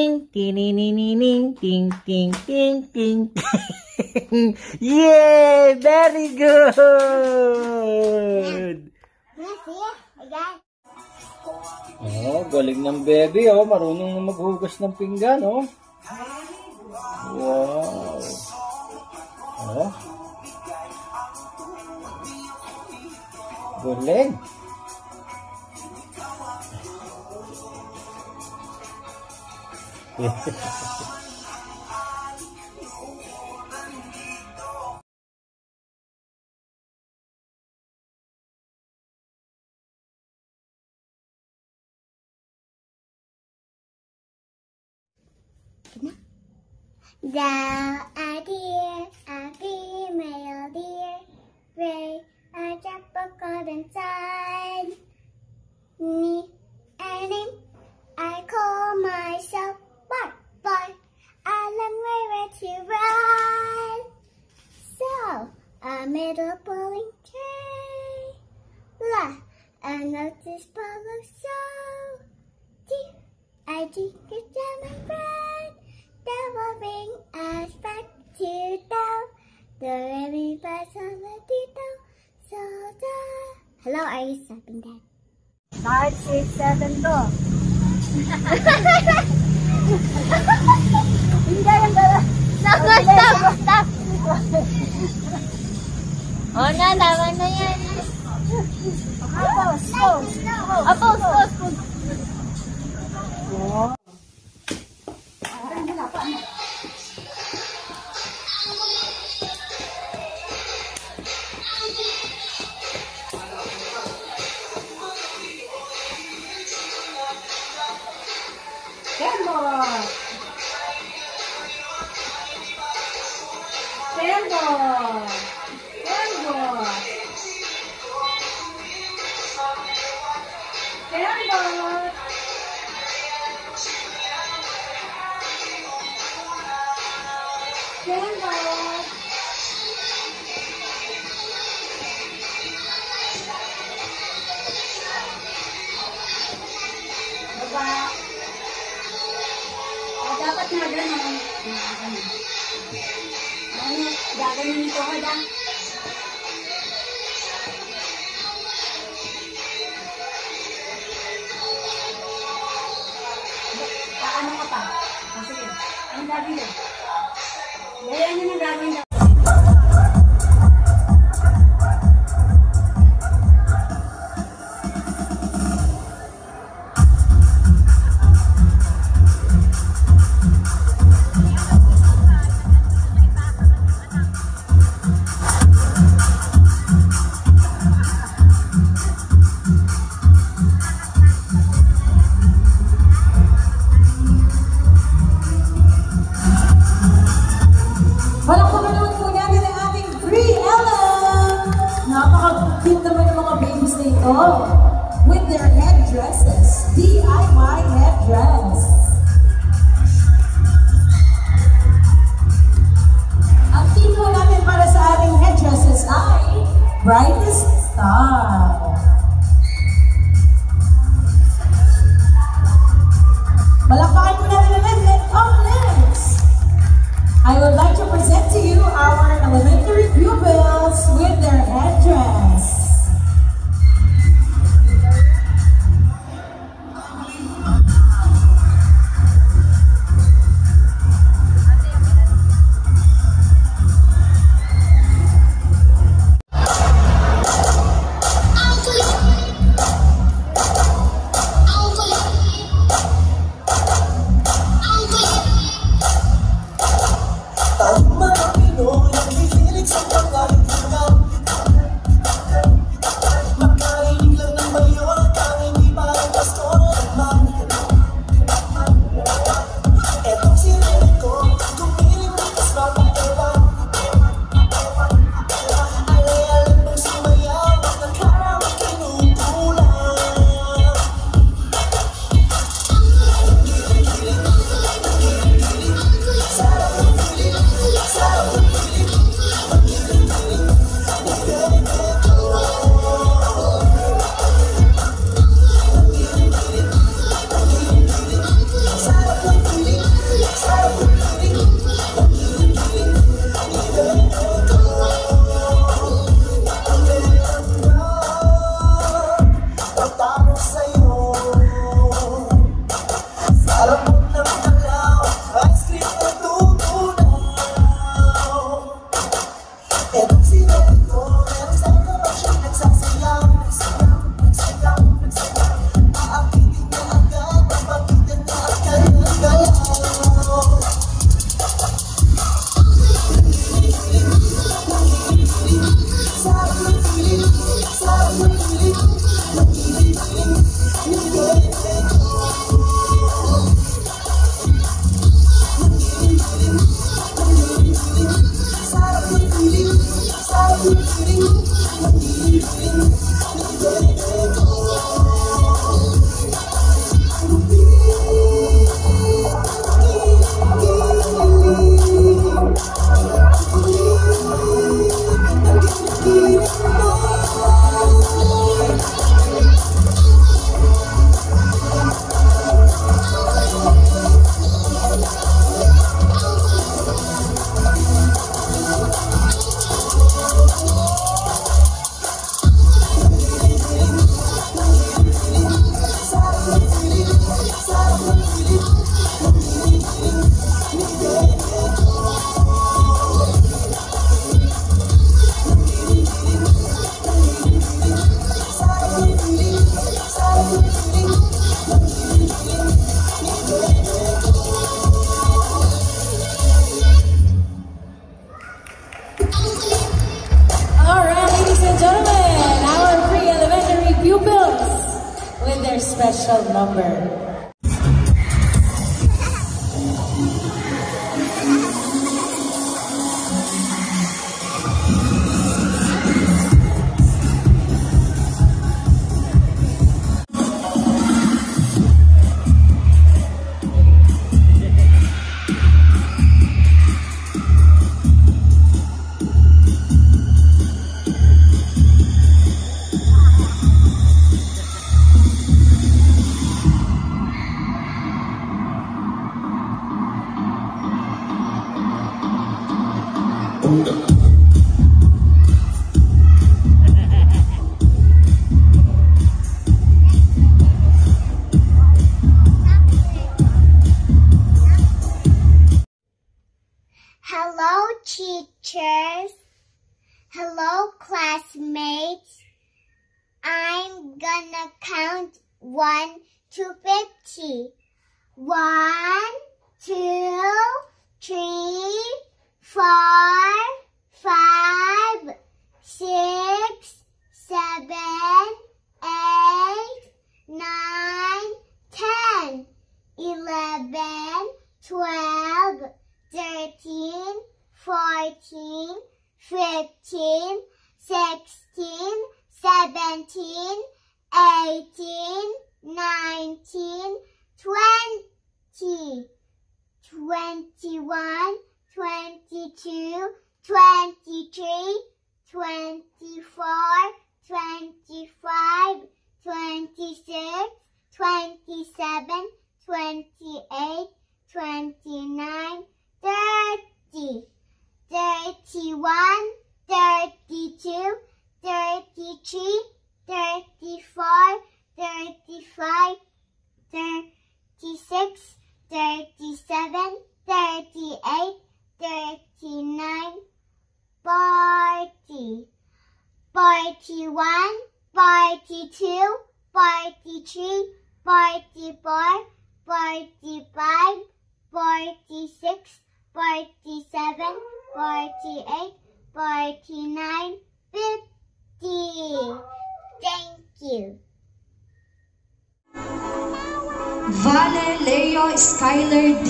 Ting, ting, ting, ting, ting, ting. Yay! Very good! Wanna see it again? Oh, galing ng baby, oh. Marunong na maghugas ng pinggan, oh. Wow. Oh. Galing. Thou art dear, a female deer, ray, a drop of golden sun. Me, and him, I call myself Bart, Bart. I learn where to run. So, a middle pulling tray, la, a notice ball of soul. Dear, I drink a jam and bread. Double ring us back to down. The very best of the detail. So hello, are you stopping that? 5, 6, 7, go. Hindi yung dala. Stop. Oh, na, tama na yan. Pause. Kembot. Kembot. Kembot. Kembot. Kembot. Baba. Dapat na gano'n. Ano, gagawin nito ko dyan. Ano ka pa? Sige. Anong gagawin doon? Bayan nyo na gagawin doon. With their headdresses, DIY headdress. Ang theme po natin para sa ating headdresses ay Brightest Star. Palakpakan po natin ulit. And up next, I would like to present to you our elementary pupils with their headdress. special number. Hello, teachers. Hello, classmates. I'm gonna count 1 to 50. 1, 2, 3, 4, 5, 6, 7, 8, 9, 10, 11, 12, 13, 14, 15, 16, 17, 18, 19, 20, 21, 22, 23, 24, 25, 26, 27, 28, 29, 30, 31, 32, 33, 34, 35, 36, 37, 38, 39, 40, 41, 42, 43, 44, 45, 46, 47, 48, 49, 50. Thank you. Vale Leo Skyler D.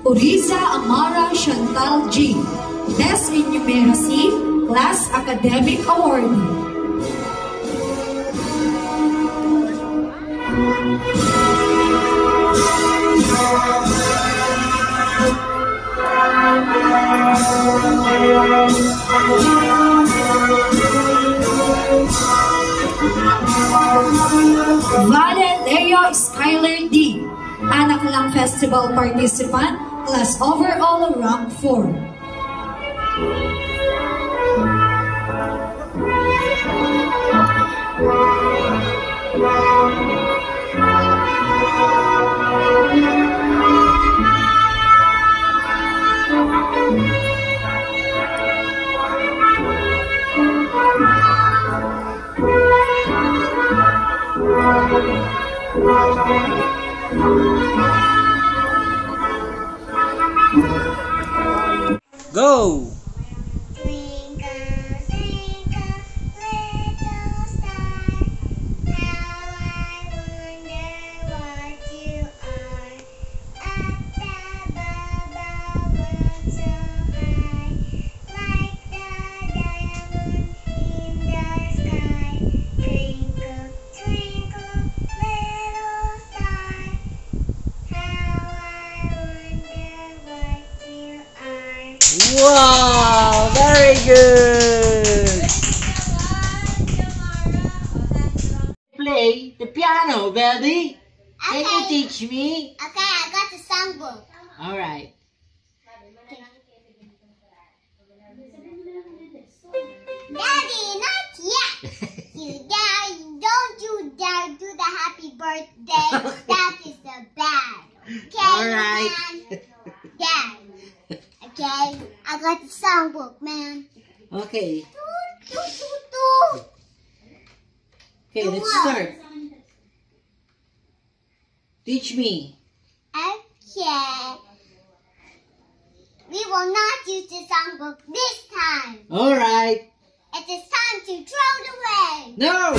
Oriza Amara Chantal G. Des in Numeracy, Class Academic Award. Vale Leo Skyler D. Anak Lang Festival participant, class overall rank 4. Go! Twinkle, twinkle, little star, how I wonder what you are. Up above the world so high, like the diamond in the sky. Twinkle, twinkle, little star, how I wonder what you are. Wow! Very good! Play the piano, baby. Can you Okay. teach me? Okay, I got the songbook. Alright. Daddy, not yet. Don't you dare do the happy birthday. That is the bad. Okay, Alright. man? Dad. Okay, I got the songbook, man. Okay. Do, do, do, do. Okay, let's start. Teach me. Okay. We will not use the songbook this time. Alright. It is time to throw it away. No!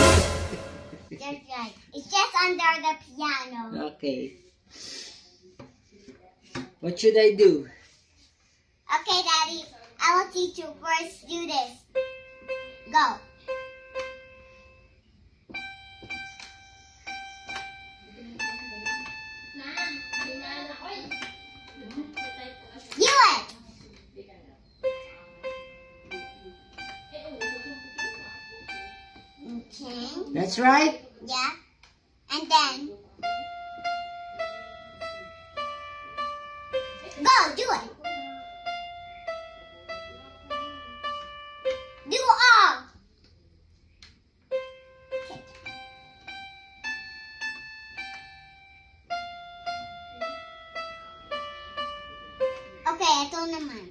Just right. It's just under the piano. Okay. What should I do? Okay, Daddy. I will teach you first. Do this. Go. Do it. Okay. That's right. Yeah. And then go, do it. Do all. Okay, ito naman.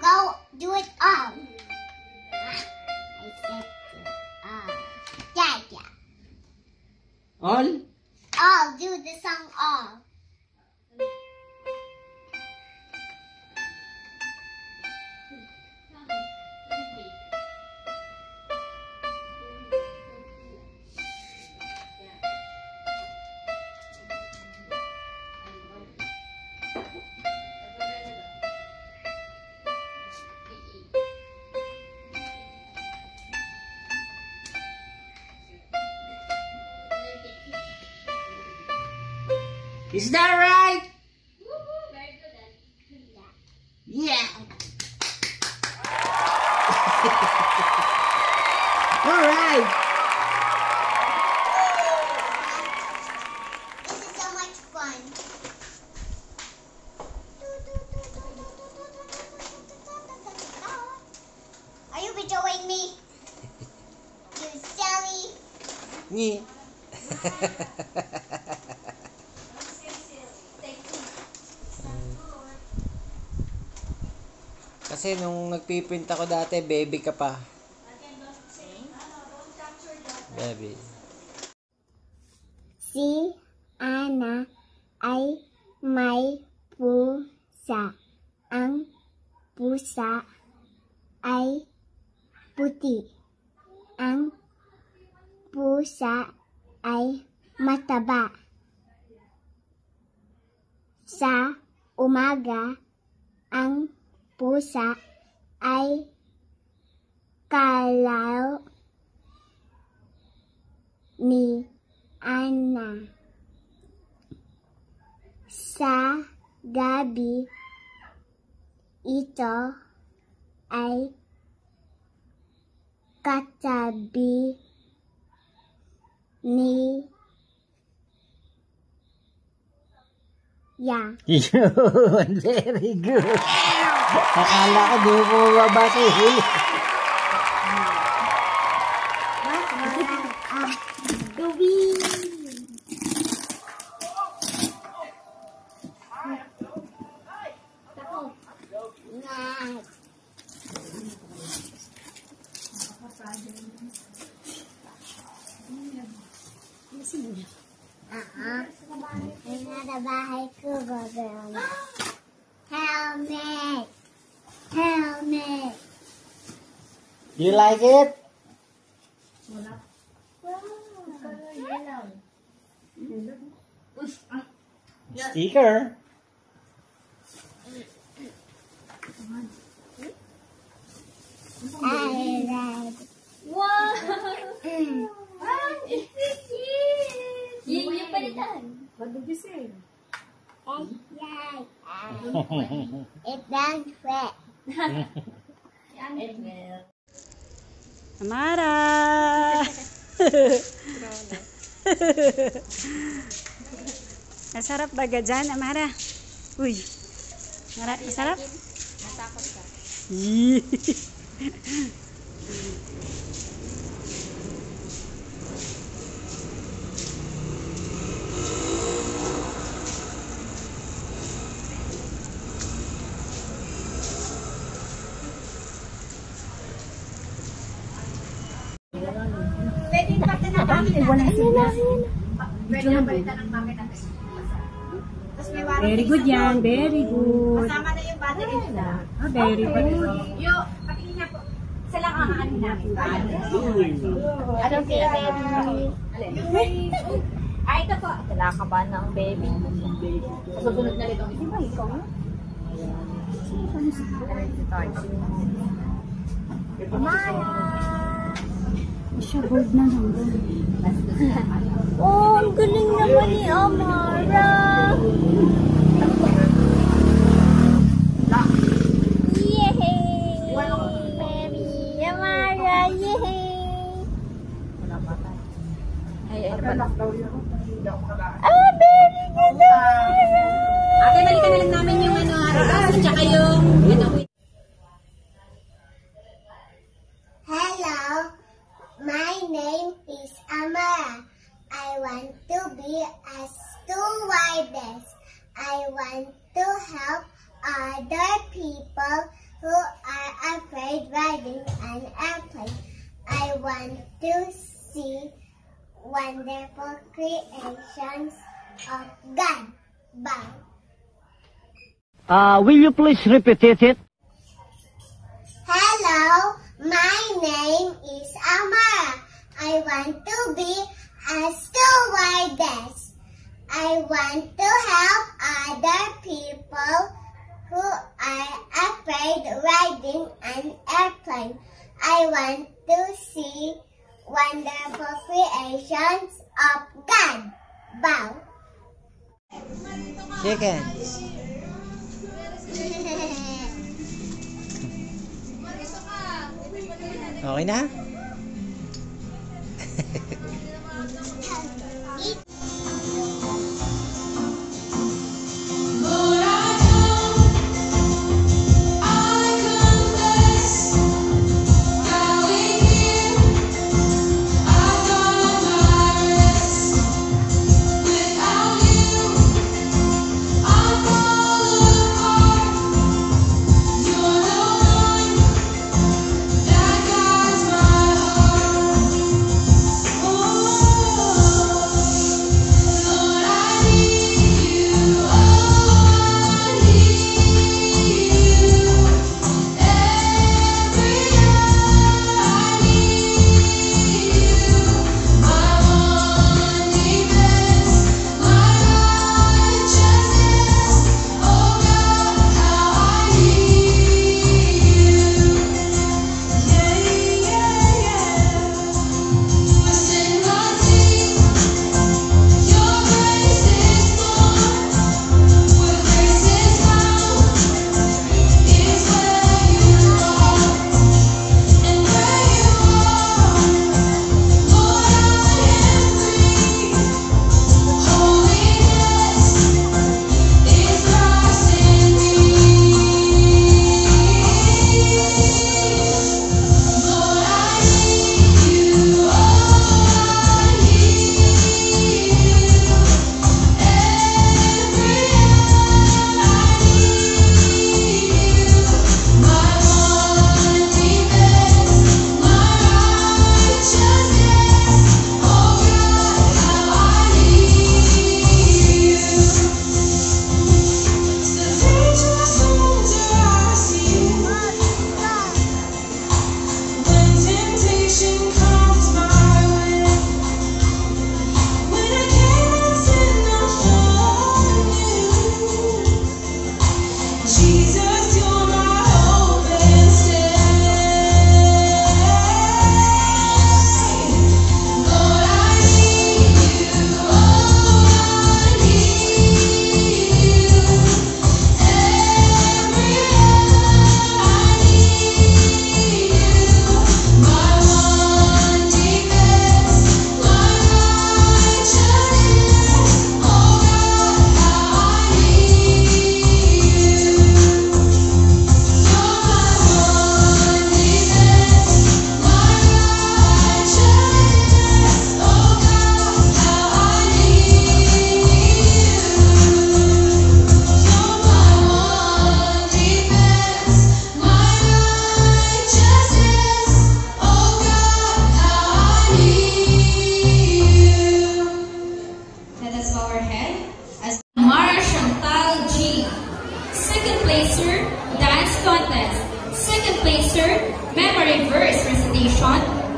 Go, do it all. I said all. Yeah. All? All, do the song all. Is that right? Yeah. All right. This is so much fun. Are you videoing me? You silly. Yeah. Kasi nung nagpiprint ako dati, baby ka pa. Baby. Si Ana ay may pusa. Ang pusa ay puti. Ang pusa ay mataba. Sa umaga, ang pusa ay kalaro ni Ana. Sa gabi, ito ay katabi ni Ya. Yun, very good. Akala ko di mo mababasa eh. Nasa bahay ko, bagal. Helmet! Helmet! You like it? Sticker. I like. Wow! It's so cute! Yung palitan. It doesn't fit. It will. Amara! Masarap ba ga dyan, Amara? Uy! Masarap? Natakot ka. Very good yan, very good. Kasama na yung battery nila. Ah, very good. Yung, patingin niya po. Isa lang ang ano namin. Anong baby? Ay, ito po. Kinakabahan ng baby. Susunod na rin. Di ba ikaw? Siya gold na hanggang. Oh, ang galing naman ni Amara. Yehey! Baby Amara, yehey! Ah, very good Amara! Ate, balikan na lang namin yung ano, at saka yung Hello, my name is Amara. I want to be a stewardess. I want to help other people who are afraid riding an airplane. I want to see wonderful creations of God. Bye. Will you please repeat it? Hello, my name is Amara. I want to be a stewardess. I want to help other people who are afraid riding an airplane. I want to see wonderful creations of God. Bow. Chickens. Okay na?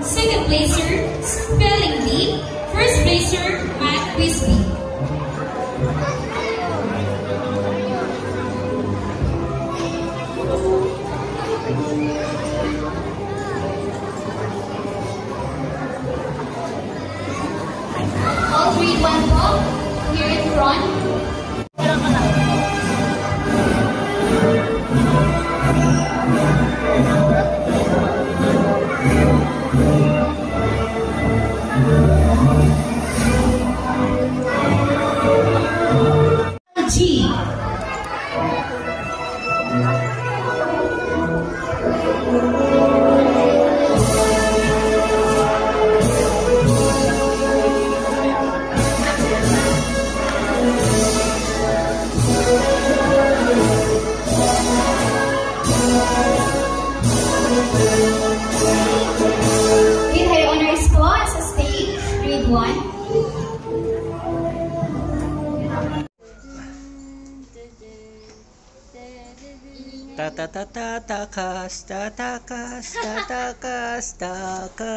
Second placer, spelling bee. First placer, math quiz bee. Takas, tatakas, tatakas, taka.